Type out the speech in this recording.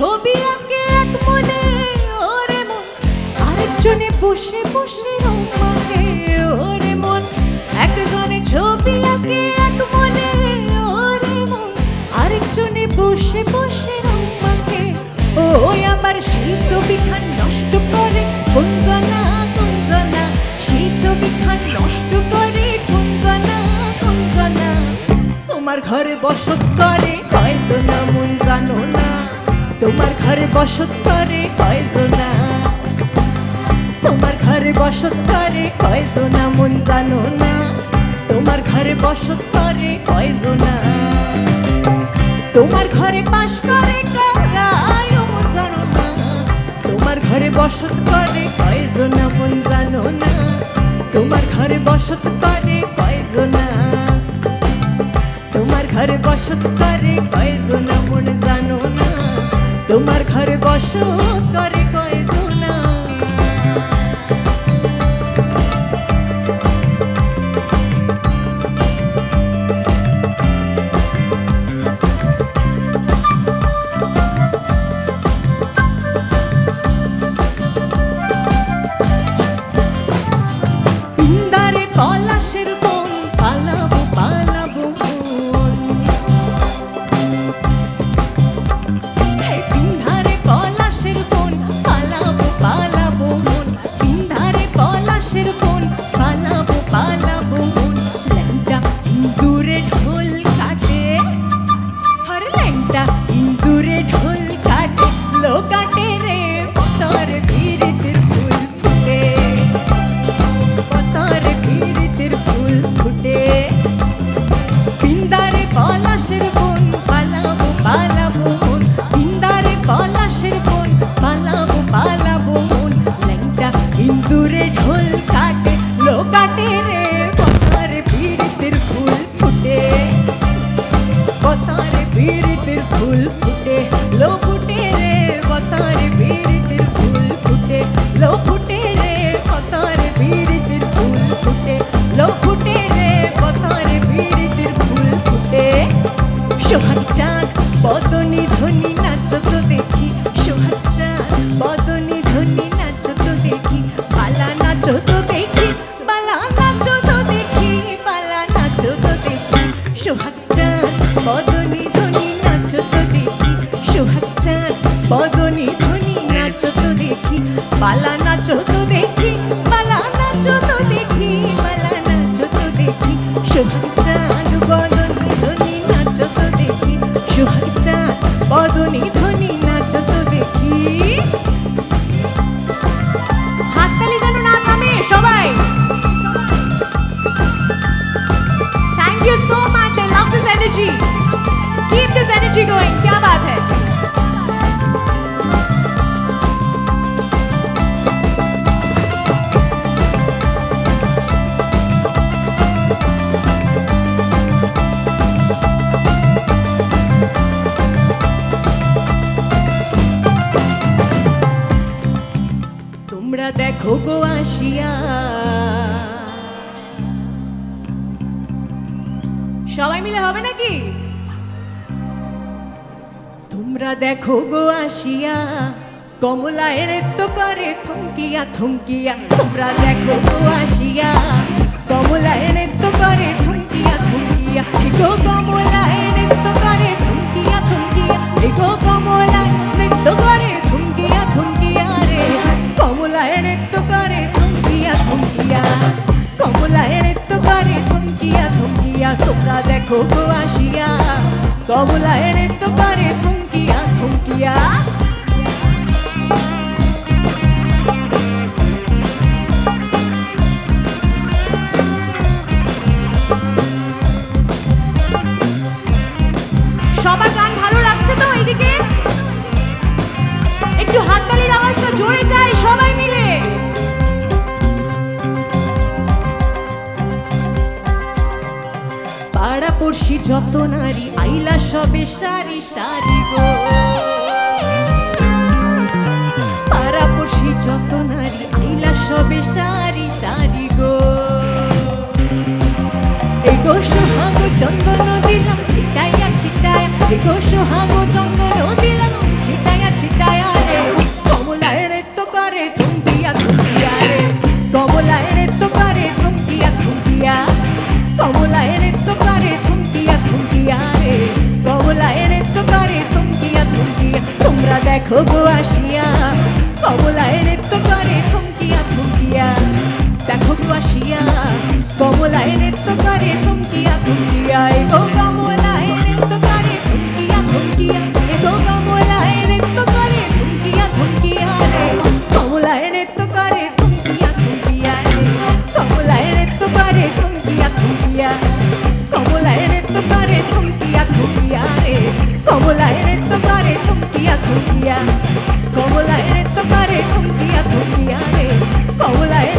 ছবি আঁকে এক মনে ওরে মন, আরেকজনে বসে বসে রং মাখে ওরে মন। একজনে ছবি আঁকে এক মনে ওরে মন, আরেকজনে বসে বসে রং মাখে। ওই আবার সেই ছবিখান নষ্ট করে কুঞ্জনা কুঞ্জনা, সেই ছবিখান নষ্ট করে কুঞ্জনা কুঞ্জনা। তোমার ঘরে বসত করে কয়জনা মন জানো না, তোমার ঘরে বসত করে কয়জনা, তোমার ঘরে বসত করে কয়জনা মন জানো না, তোমার ঘরে বসত করে কয়জনা। তোমার ঘরে পাশ করে কারাই মন জানো না, তোমার ঘরে বসত করে কয়জনা মন জানো না, তোমার ঘরে বসত করে কয়জনা, তোমার ঘরে বসত করে কয়জনা মন জানো না, তোমার ঘরে বসত করে কয়জনা। পিন্দারে পলাশের বন পালাবো পালাবো মন, পিন্ধারে পলাশের বন পালাবো পালাবো মন, পিন্ধারে পলাশের বন পালাবো পালাবো মন। ল্যাংটা ইন্দুরে ঢোল কাটে, হর ল্যাংটা ইন্দুরে ঢোল কাটে, লো কাটে রে পতর ভিড়িতের ফুল ফুটে, পতর ভিড়িতের ফুল ফুটে। পিন্দারে পলাশের বন পালাবো পালাবো মন, পিন্দারে পলাশের বন পালাবো পালাবো মন। ল্যাংটা ইন্দুরে ঢোল কাটে, লো কাটে রে পতর ভিড়িতের ফুল ফুটে, পতর ভিড়িতের ফুল ফুটে, লো ফুটে রে পতর ভিড়িতের ফুল ফুটে, লো ফুটে রে পতর ভিড়িতের ফুল ফুটে, লো ফুটে রে পতর ভিড়িতের ফুল ফুটে। সোহাগ চাঁদ বদনী ধ্বনি নাচো তো দেখি, সোহাগ চাঁদ বদনী ধ্বনি নাচো তো দেখি, বালা নাচো তো দেখি, বালা নাচো তো দেখি, বালা নাচো তো দেখি। সোহাগ চাঁদ বদনী ধ্বনি নাচো তো দেখি, সোহাগ চাঁদ বদনী ধ্বনি নাচো তো দেখি, বালা নাচো তো দেখি, বালা নাচো তো দেখি, বালা নাচো তো দেখি। সোহাগ চাঁদ বদনী ধ্বনি নাচো তো দেখি, সোহাগ চাঁদ বদনী ধ্বনি নাচো তো দেখি। হাততালি যেন না থামে সবাই। Thank you so much. I love this energy. Keep this energy going. क्या बात है? তোমরা দেখো গো আসিয়া, সবাই মিলে হবে নাকি? তোমরা দেখো গো আসিয়া, কমলায় নৃত্য করে থমকিয়া থমকিয়া। তোমরা দেখো গো আসিয়া, কমলায় নৃত্য করে থমকিয়া থমকিয়া। এগো কমলায় নৃত্য করে থমকিয়া থমকিয়া, এগো কমলায় নৃত্য করে থমকিয়া থমকিয়া রে। কমলায় নৃত্য করে থমকিয়া থমকিয়া, কমলায় নৃত্য করে থমকিয়া থমকিয়া। তোমরা দেখো গো আসিয়া, কমলায় নৃত্য করে থমকিয়া থমকিয়া। সবার গান ভালো লাগছে তো? এইদিকে একটু হাততালির আওয়াজটা জোরে চাই সবাই মিলে। পাড়া পড়শি যত নারী আইলা সবে সারি সারি গো, পাড়া পড়শি যত নারী আইলা সবে সারি সারি গো। এগো সোহাগ চন্দন দিলাম ছিটাইয়া ছিটাইয়া, এগো সোহাগ চন্দন দিলাম ছিটাইয়া দেখো গো আসিয়া কমলায় নৃত্য করে থমকিয়া থমকিয়া দেখো গো আসিয়া কমলায় নৃত্য করে থমকিয়া থমকিয়া এগো কমলায় নৃত্য করে থমকিয়া থমকিয়া এগো কমলায় নৃত্য করে থমকিয়া থমকিয়া রে কমলায় নৃত্য করে থমকিয়া থমকিয়া রে কমলায় নৃত্য করে থমকিয়া থমকিয়া কমলায় নৃত্য করে থমকিয়া থমকিয়া রে কমলায় নৃত্য করে থমকিয়া থমকিয়া কমলায় নৃত্য করে থমকিয়া থমকিয়া রে কমলায়